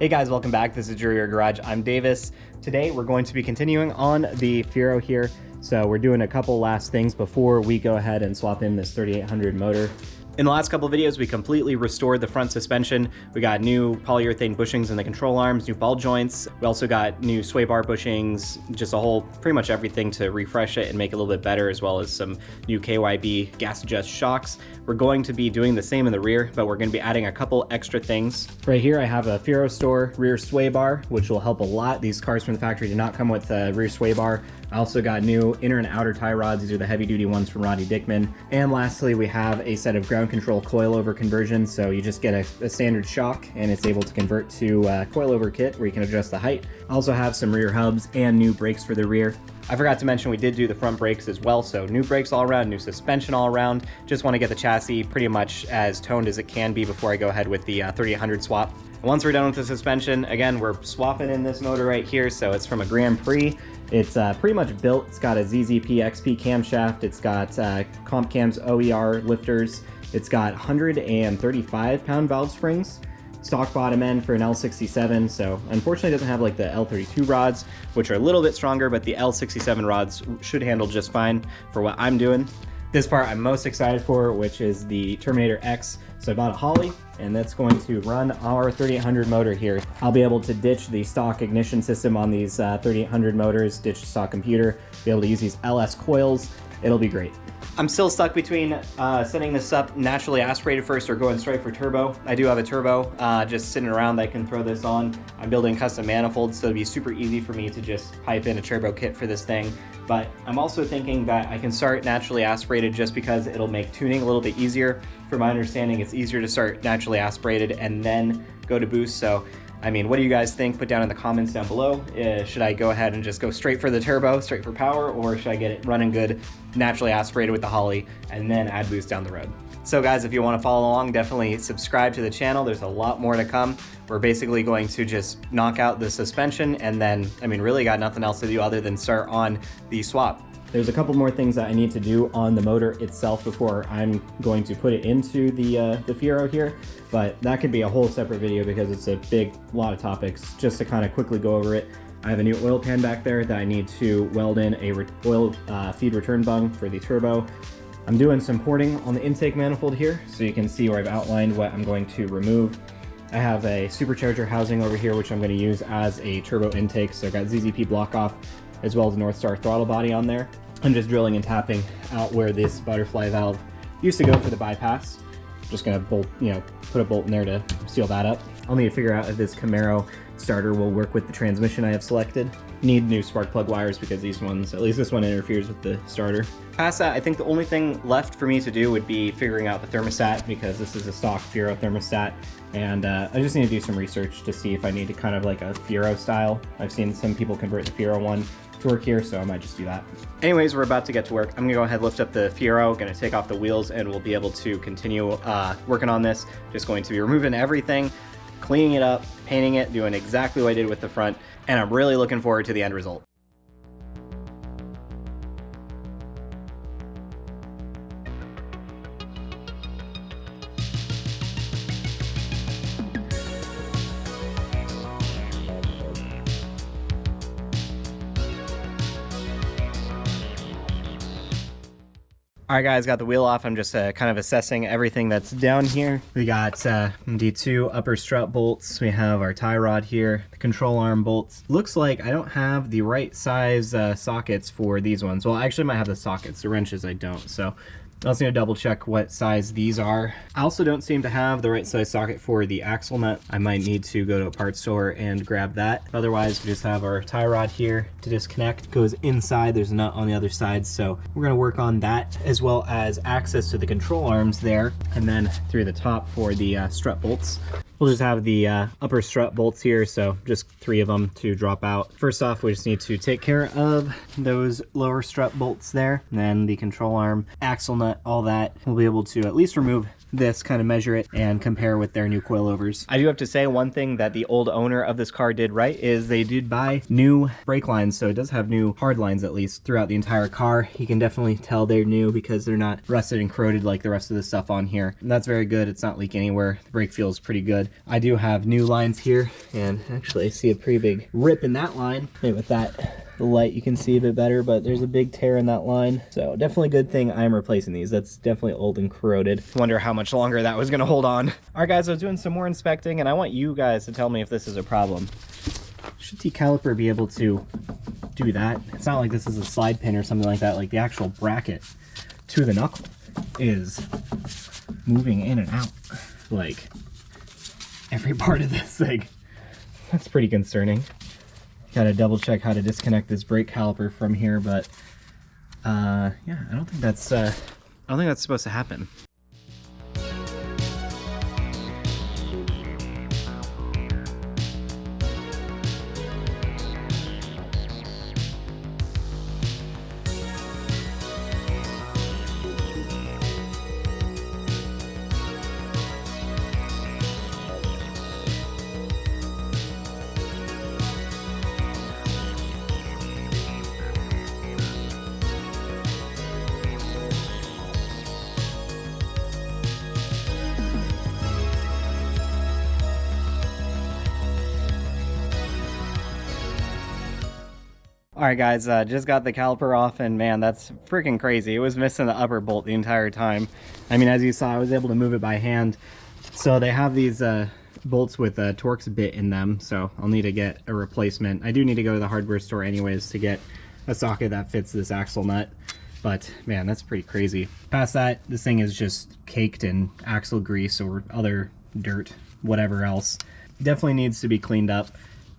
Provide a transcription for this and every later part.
Hey guys, welcome back. This is Your Garage. I'm Davis. Today we're going to be continuing on the Fiero here. So we're doing a couple last things before we go ahead and swap in this 3800 motor. In the last couple of videos, we completely restored the front suspension. We got new polyurethane bushings in the control arms, new ball joints. We also got new sway bar bushings, just a whole, pretty much everything to refresh it and make it a little bit better, as well as some new KYB gas adjust shocks. We're going to be doing the same in the rear, but we're going to be adding a couple extra things. Right here, I have a Fiero Store rear sway bar, which will help a lot. These cars from the factory do not come with a rear sway bar. I also got new inner and outer tie rods. These are the heavy duty ones from Rodney Dickman. And lastly, we have a set of ground control coilover conversions. So you just get a standard shock and it's able to convert to a coilover kit where you can adjust the height. I also have some rear hubs and new brakes for the rear. I forgot to mention we did do the front brakes as well. So new brakes all around, new suspension all around. Just want to get the chassis pretty much as toned as it can be before I go ahead with the 3800 swap. Once we're done with the suspension, again, we're swapping in this motor right here. So it's from a Grand Prix. It's pretty much built. It's got a ZZP XP camshaft. It's got Comp Cam's OER lifters. It's got 135 pound valve springs, stock bottom end for an L67. So unfortunately it doesn't have like the L32 rods, which are a little bit stronger, but the L67 rods should handle just fine for what I'm doing. This part I'm most excited for, which is the Terminator X. So I bought a Holly, and that's going to run our 3800 motor here. I'll be able to ditch the stock ignition system on these 3800 motors, ditch the stock computer, be able to use these LS coils. It'll be great. I'm still stuck between setting this up naturally aspirated first or going straight for turbo. I do have a turbo just sitting around that I can throw this on. I'm building custom manifolds, so it'd be super easy for me to just pipe in a turbo kit for this thing. But I'm also thinking that I can start naturally aspirated just because it'll make tuning a little bit easier. From my understanding, it's easier to start naturally aspirated and then go to boost. So I mean, what do you guys think? Put down in the comments down below. Should I go ahead and just go straight for the turbo, straight for power, or should I get it running good, naturally aspirated with the Holly, and then add boost down the road? So guys, if you want to follow along, definitely subscribe to the channel. There's a lot more to come. We're basically going to just knock out the suspension, and then, I mean, really got nothing else to do other than start on the swap. There's a couple more things that I need to do on the motor itself before I'm going to put it into the Fiero here, but that could be a whole separate video because it's a big lot of topics. Just to kind of quickly go over it, I have a new oil pan back there that I need to weld in a oil feed return bung for the turbo. I'm doing some porting on the intake manifold here, so you can see where I've outlined what I'm going to remove. I have a supercharger housing over here, which I'm going to use as a turbo intake, so I've got ZZP block off as well as North Star throttle body on there. I'm just drilling and tapping out where this butterfly valve used to go for the bypass. Just gonna bolt, put a bolt in there to seal that up. I'll need to figure out if this Camaro starter will work with the transmission I have selected. Need new spark plug wires because these ones, at least this one, interferes with the starter. Past that, I think the only thing left for me to do would be figuring out the thermostat, because this is a stock Fiero thermostat, and I just need to do some research to see if I need to kind of like a Fiero style. I've seen some people convert the Fiero one to work here, so I might just do that. Anyways, we're about to get to work. I'm gonna go ahead and lift up the Fiero, gonna take off the wheels, and we'll be able to continue working on this. Just going to be removing everything, cleaning it up, painting it, doing exactly what I did with the front, and I'm really looking forward to the end result. All right guys, got the wheel off. I'm just kind of assessing everything that's down here. We got D2 upper strut bolts. We have our tie rod here, the control arm bolts. Looks like I don't have the right size sockets for these ones. Well, I actually might have the sockets, the wrenches I don't. So I also need to double check what size these are. I also don't seem to have the right size socket for the axle nut. I might need to go to a parts store and grab that. Otherwise, we just have our tie rod here to disconnect. Goes inside, there's a nut on the other side. So we're gonna work on that, as well as access to the control arms there, and then through the top for the strut bolts. We'll just have the upper strut bolts here, so just 3 of them to drop out. First off, we just need to take care of those lower strut bolts there, and then the control arm, axle nut, all that. We'll be able to at least remove this, kind of measure it and compare with their new coilovers. I do have to say one thing that the old owner of this car did right is they did buy new brake lines, so it does have new hard lines at least throughout the entire car. You can definitely tell they're new because they're not rusted and corroded like the rest of the stuff on here. And that's very good. It's not leaking anywhere. The brake feels pretty good. I do have new lines here, and actually I see a pretty big rip in that line. Maybe with that the light you can see a bit better, but there's a big tear in that line. So definitely a good thing I'm replacing these. That's definitely old and corroded. Wonder how much longer that was gonna hold on. All right guys, I was doing some more inspecting and I want you guys to tell me if this is a problem. Should the caliper be able to do that? It's not like this is a slide pin or something like that. Like the actual bracket to the knuckle is moving in and out like every part of this thing. That's pretty concerning. Gotta double check how to disconnect this brake caliper from here, but yeah, I don't think that's supposed to happen. All right guys, just got the caliper off and man, that's freaking crazy. It was missing the upper bolt the entire time. I mean, as you saw, I was able to move it by hand. So they have these bolts with a Torx bit in them, so I'll need to get a replacement. I do need to go to the hardware store anyways to get a socket that fits this axle nut. But man, that's pretty crazy. Past that, this thing is just caked in axle grease or other dirt, whatever else. Definitely needs to be cleaned up.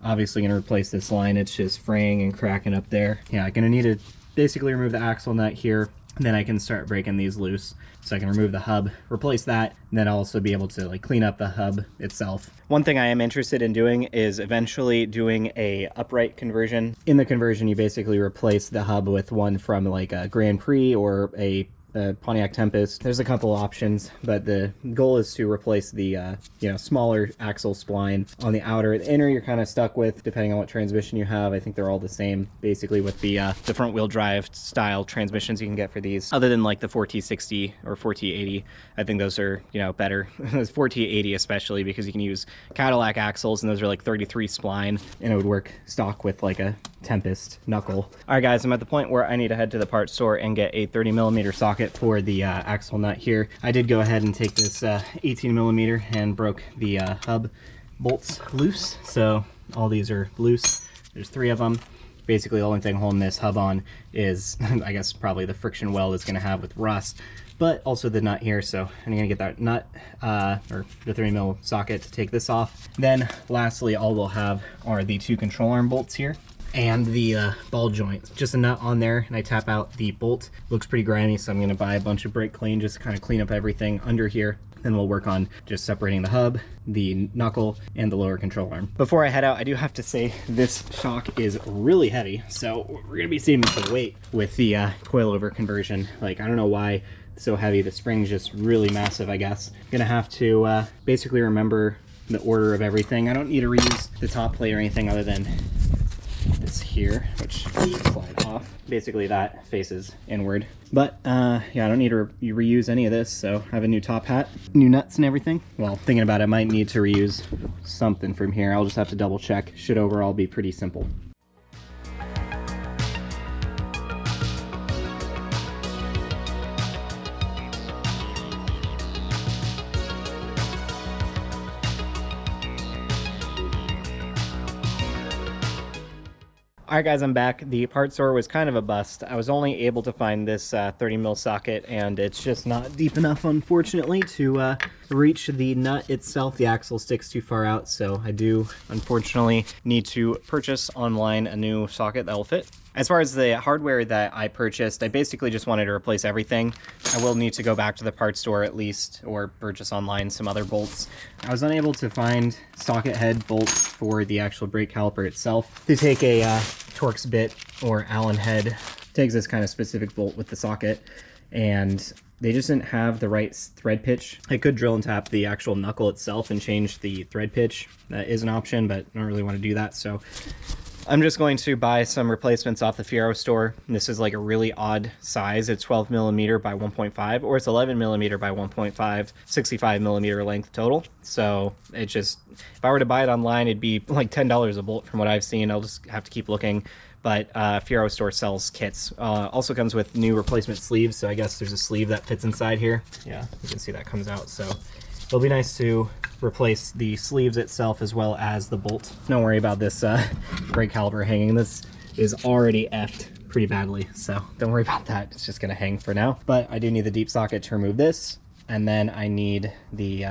Obviously gonna replace this line. It's just fraying and cracking up there. Yeah, I'm gonna need to basically remove the axle nut here, and then I can start breaking these loose. So I can remove the hub, replace that, and then I'll also be able to like clean up the hub itself. One thing I am interested in doing is eventually doing a upright conversion. In the conversion, you basically replace the hub with one from like a Grand Prix or a Pontiac Tempest. There's a couple options, but the goal is to replace the smaller axle spline on the outer. The inner you're kind of stuck with depending on what transmission you have. I think they're all the same basically with the front wheel drive style transmissions you can get for these, other than like the 4T60 or 4T80. I think those are better. 4T80 especially because you can use Cadillac axles, and those are like 33 spline, and it would work stock with like a Tempest knuckle. All right guys, I'm at the point where I need to head to the parts store and get a 30mm socket for the axle nut here. I did go ahead and take this 18mm and broke the hub bolts loose, so all these are loose. There's 3 of them. Basically the only thing holding this hub on is I guess probably the friction weld it's going to have with rust, but also the nut here. So I'm going to get that nut or the 30mm socket to take this off. Then lastly, all we'll have are the 2 control arm bolts here and the ball joint. Just a nut on there, and I tap out the bolt. Looks pretty grimy, so I'm gonna buy a bunch of brake clean just to kind of clean up everything under here. Then we'll work on just separating the hub, the knuckle, and the lower control arm. Before I head out, I do have to say this shock is really heavy, so we're gonna be saving some weight with the coilover conversion. Like, I don't know why it's so heavy. The spring's just really massive, I guess. I'm gonna have to basically remember the order of everything. I don't need to reuse the top plate or anything other than this here, which slide off. Basically that faces inward. But yeah, I don't need to reuse any of this, so I have a new top hat, new nuts and everything. Well, thinking about it, I might need to reuse something from here. I'll just have to double check. Should overall be pretty simple. All right guys, I'm back. The parts store was kind of a bust. I was only able to find this 30mm socket, and it's just not deep enough, unfortunately, to reach the nut itself. The axle sticks too far out, so I do, unfortunately, need to purchase online a new socket that will fit. As far as the hardware that I purchased, I basically just wanted to replace everything. I will need to go back to the parts store at least, or purchase online some other bolts. I was unable to find socket head bolts for the actual brake caliper itself. To take a Torx bit or Allen head, takes this kind of specific bolt with the socket, and they just didn't have the right thread pitch. I could drill and tap the actual knuckle itself and change the thread pitch. That is an option, but I don't really want to do that. So I'm just going to buy some replacements off the Fiero store. This is like a really odd size. It's 12 millimeter by 1.5, or it's 11 millimeter by 1.5, 65 millimeter length total. So it just, if I were to buy it online, it'd be like $10 a bolt from what I've seen. I'll just have to keep looking. But Fiero store sells kits. Also comes with new replacement sleeves. So I guess there's a sleeve that fits inside here. Yeah, you can see that comes out. So it'll be nice to replace the sleeves itself as well as the bolt. Don't worry about this brake caliper hanging. This is already effed pretty badly, so don't worry about that. It's just gonna hang for now. But I do need the deep socket to remove this, and then I need the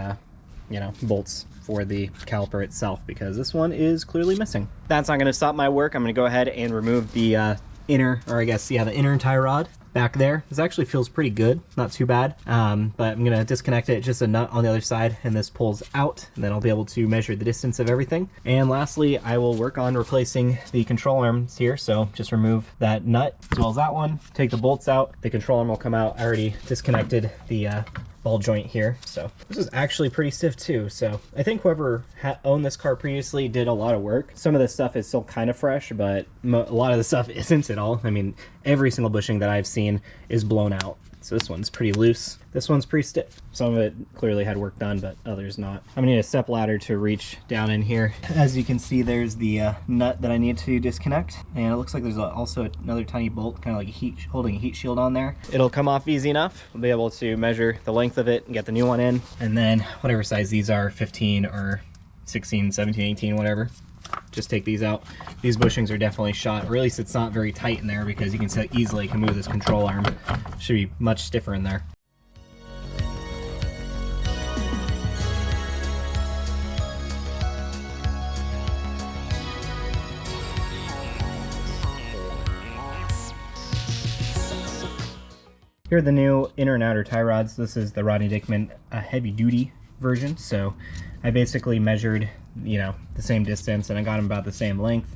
you know, bolts for the caliper itself because this one is clearly missing. That's not gonna stop my work. I'm gonna go ahead and remove the inner, or I guess, yeah, the inner tie rod back there. This actually feels pretty good, not too bad. But I'm gonna disconnect it, just a nut on the other side, and this pulls out, and then I'll be able to measure the distance of everything. And lastly, I will work on replacing the control arms here. So just remove that nut as well as that one, take the bolts out, the control arm will come out. I already disconnected the ball joint here. So this is actually pretty stiff too. So I think whoever owned this car previously did a lot of work. Some of this stuff is still kind of fresh, but a lot of the stuff isn't at all. I mean, every single bushing that I've seen is blown out. So this one's pretty loose. This one's pretty stiff. Some of it clearly had work done, but others not. I'm gonna need a step ladder to reach down in here. As you can see, there's the nut that I need to disconnect. And it looks like there's also another tiny bolt, kind of like holding a heat shield on there. It'll come off easy enough. We'll be able to measure the length of it and get the new one in. And then whatever size these are, 15 or 16, 17, 18, whatever. Just take these out. These bushings are definitely shot, or at least it's not very tight in there because you can see easily can move this control arm. Should be much stiffer in there. Here are the new inner and outer tie rods. This is the Rodney Dickman heavy duty version. So I basically measured, you know, the same distance and I got them about the same length.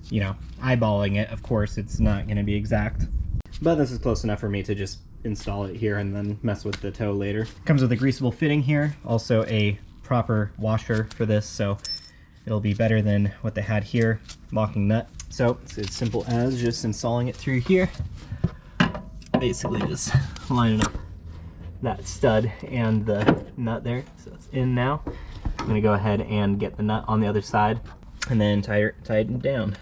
You know, eyeballing it, of course, it's not going to be exact, but this is close enough for me to just install it here and then mess with the toe later. Comes with a greasable fitting here, also a proper washer for this, so it'll be better than what they had here, locking nut. So it's as simple as just installing it through here. Basically just lining up that stud and the nut there, so it's in now. I'm going to go ahead and get the nut on the other side and then tie it down.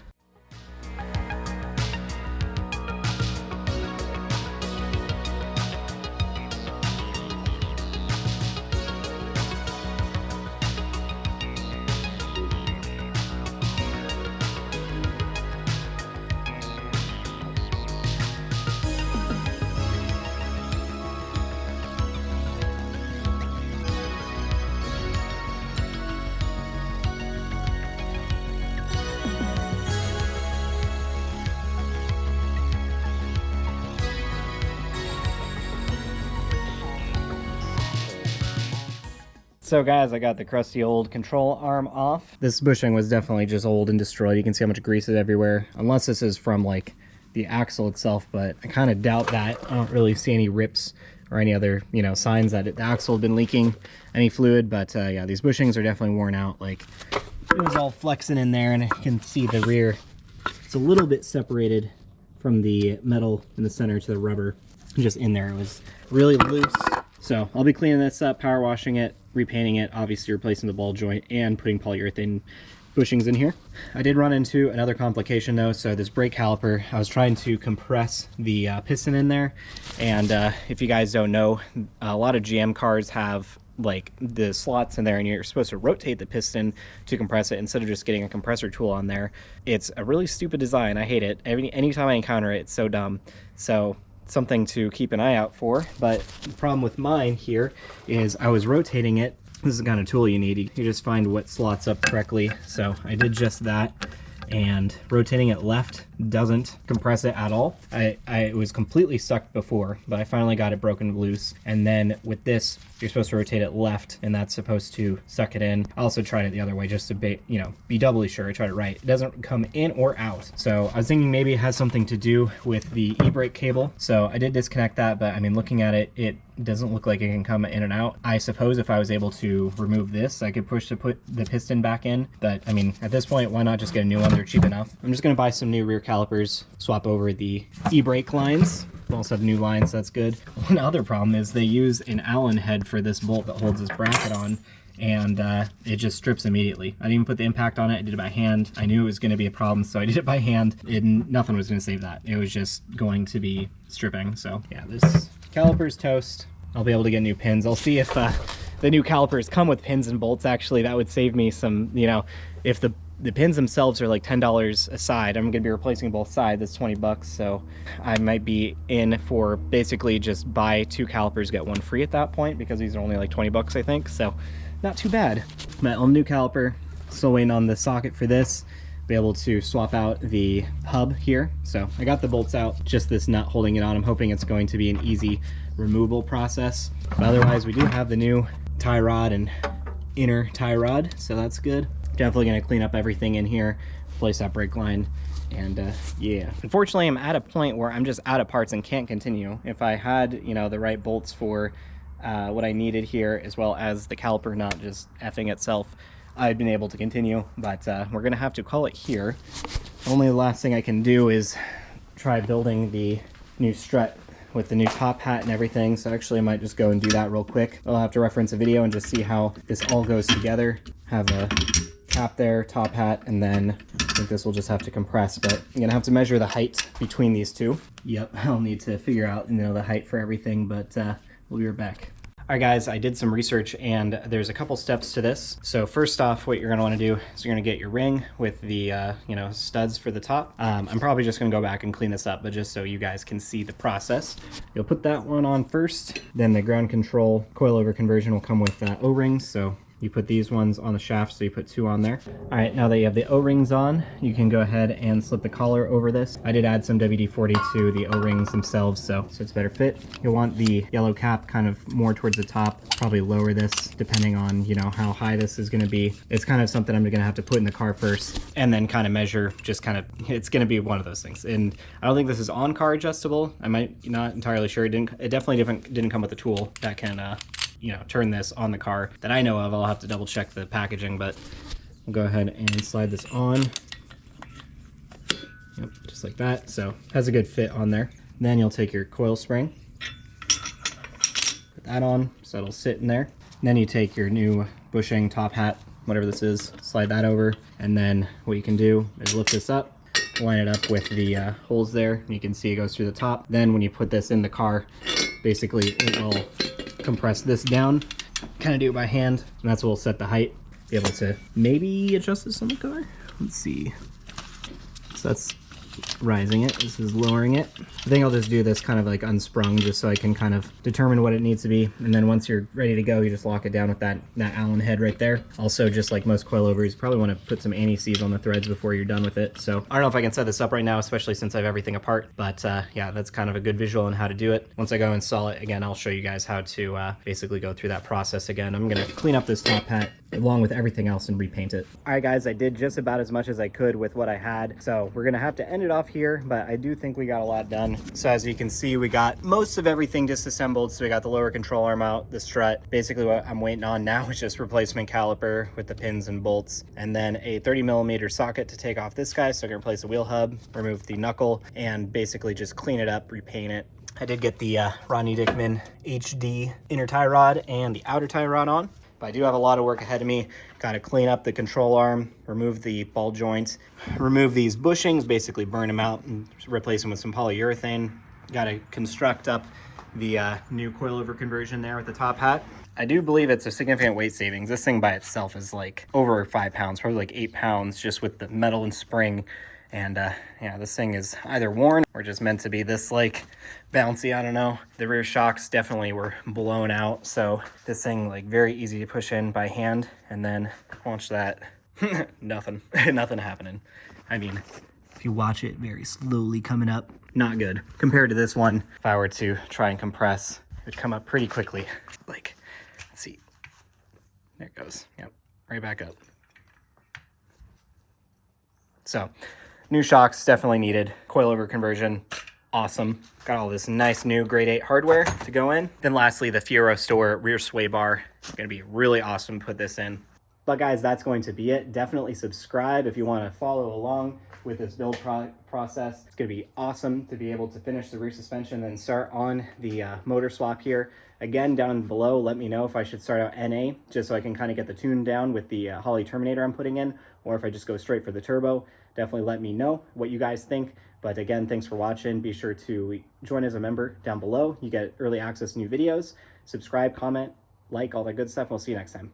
So guys, I got the crusty old control arm off. This bushing was definitely just old and destroyed. You can see how much grease is everywhere, unless this is from like the axle itself, but I kind of doubt that. I don't really see any rips or any other, you know, signs that the axle had been leaking any fluid, but yeah, these bushings are definitely worn out. Like, it was all flexing in there, and I can see the rear. It's a little bit separated from the metal in the center to the rubber. Just in there, it was really loose. So I'll be cleaning this up, power washing it, repainting it, obviously replacing the ball joint, and putting polyurethane bushings in here. I did run into another complication though. So this brake caliper, I was trying to compress the piston in there, and if you guys don't know, a lot of GM cars have like the slots in there, and you're supposed to rotate the piston to compress it instead of just getting a compressor tool on there. It's a really stupid design. I hate it. Anytime I encounter it, it's so dumb. So something to keep an eye out for. But the problem with mine here is I was rotating it. This is the kind of tool you need. You just find what slots up correctly. So I did just that, and rotating it left doesn't compress it at all. It was completely sucked before, but I finally got it broken loose. And then with this, you're supposed to rotate it left, and that's supposed to suck it in. I also tried it the other way just to be, be doubly sure. I tried it right. It doesn't come in or out. So I was thinking maybe it has something to do with the e-brake cable. So I did disconnect that, but I mean, looking at it, it doesn't look like it can come in and out. I suppose if I was able to remove this, I could push to put the piston back in. But I mean, at this point, why not just get a new one? They're cheap enough. I'm just gonna buy some new rear calipers, swap over the e-brake lines. We also have new lines, so that's good. One other problem is they use an Allen head for this bolt that holds this bracket on, and it just strips immediately. I didn't even put the impact on it. I did it by hand. I knew it was going to be a problem, so I did it by hand. Nothing was going to save that. It was just going to be stripping. So yeah, this caliper's toast. I'll be able to get new pins. I'll see if the new calipers come with pins and bolts. Actually, that would save me some, if the pins themselves are like $10 a side. I'm gonna be replacing both sides. That's 20 bucks. So I might be in for basically just buy 2 calipers, get 1 free at that point, because these are only like 20 bucks, I think. So not too bad. My own new caliper. Still waiting on the socket for this. Be able to swap out the hub here. So I got the bolts out, just this nut holding it on. I'm hoping it's going to be an easy removal process. But otherwise, we do have the new tie rod and inner tie rod, so that's good. Definitely going to clean up everything in here, replace that brake line, and yeah. Unfortunately, I'm at a point where I'm just out of parts and can't continue. If I had, the right bolts for what I needed here, as well as the caliper not just effing itself, I'd been able to continue, but we're going to have to call it here. Only the last thing I can do is try building the new strut with the new top hat and everything. So actually I might just go and do that real quick. I'll have to reference a video and just see how this all goes together. Have a cap there, top hat, and then I think this will just have to compress, but I'm gonna have to measure the height between these two. Yep, I'll need to figure out, the height for everything, but we'll be right back. All right, guys, I did some research, and there's a couple steps to this. So first off, what you're gonna wanna do is you're gonna get your ring with the, studs for the top. I'm probably just gonna go back and clean this up, but just so you guys can see the process. You'll put that one on first, then the ground control coilover conversion will come with O-rings. So you put these ones on the shaft, so you put 2 on there. All right, now that you have the O-rings on, you can go ahead and slip the collar over this. I did add some WD-40 to the O-rings themselves, so it's better fit. You'll want the yellow cap kind of more towards the top, probably lower this depending on, how high this is gonna be. It's kind of something I'm gonna have to put in the car first and then kind of measure, it's gonna be one of those things. And I don't think this is on car adjustable. I might, not entirely sure. It definitely didn't come with a tool that can, turn this on the car that I know of. I'll have to double check the packaging, but we'll go ahead and slide this on. Yep, just like that. So has a good fit on there. Then you'll take your coil spring, put that on so it'll sit in there. And then you take your new bushing top hat, whatever this is, slide that over, and then what you can do is lift this up, line it up with the holes there. You can see it goes through the top. Then when you put this in the car, basically it will compress this down, kind of do it by hand, and that's what will set the height. Be able to maybe adjust this on the car. Let's see. So that's rising it, this is lowering it. I think I'll just do this kind of like unsprung, just so I can kind of determine what it needs to be, and then once you're ready to go, you just lock it down with that Allen head right there. Also, just like most coilovers, you probably want to put some anti-seize on the threads before you're done with it. So I don't know if I can set this up right now, especially since I have everything apart, but yeah, that's kind of a good visual on how to do it. Once I go install it, again, I'll show you guys how to basically go through that process again. I'm gonna clean up this top hat along with everything else and repaint it. All right, guys, I did just about as much as I could with what I had, so we're gonna have to end it off here, but I do think we got a lot done. So as you can see, we got most of everything disassembled. So we got the lower control arm out, the strut. Basically what I'm waiting on now is just replacement caliper with the pins and bolts, and then a 30mm socket to take off this guy, so I can replace the wheel hub, remove the knuckle, and basically just clean it up, repaint it. I did get the Rodney Dickman HD inner tie rod and the outer tie rod on, but I do have a lot of work ahead of me. Got to clean up the control arm, remove the ball joints, remove these bushings, basically burn them out and replace them with some polyurethane. Got to construct up the new coilover conversion there with the top hat. I do believe it's a significant weight savings. This thing by itself is like over 5 pounds, probably like 8 pounds, just with the metal and spring. And yeah, this thing is either worn or just meant to be this like bouncy, I don't know. The rear shocks definitely were blown out, so this thing like very easy to push in by hand, and then watch that. Nothing happening. I mean, If you watch it very slowly coming up, not good. Compared to this one, if I were to try and compress, it would come up pretty quickly. Like, let's see. There it goes. Yep, right back up. So, new shocks definitely needed. Coilover conversion, awesome. Got all this nice new grade 8 hardware to go in. Then lastly, the Fiero Store rear sway bar. It's gonna be really awesome to put this in. But guys, that's going to be it. Definitely subscribe if you want to follow along with this build process. It's going to be awesome to be able to finish the rear suspension and then start on the motor swap here. Again, down below, let me know if I should start out NA, just so I can kind of get the tune down with the Holley Terminator I'm putting in, or if I just go straight for the turbo. Definitely let me know what you guys think. But again, thanks for watching. Be sure to join as a member down below. You get early access to new videos. Subscribe, comment, like, all that good stuff. We'll see you next time.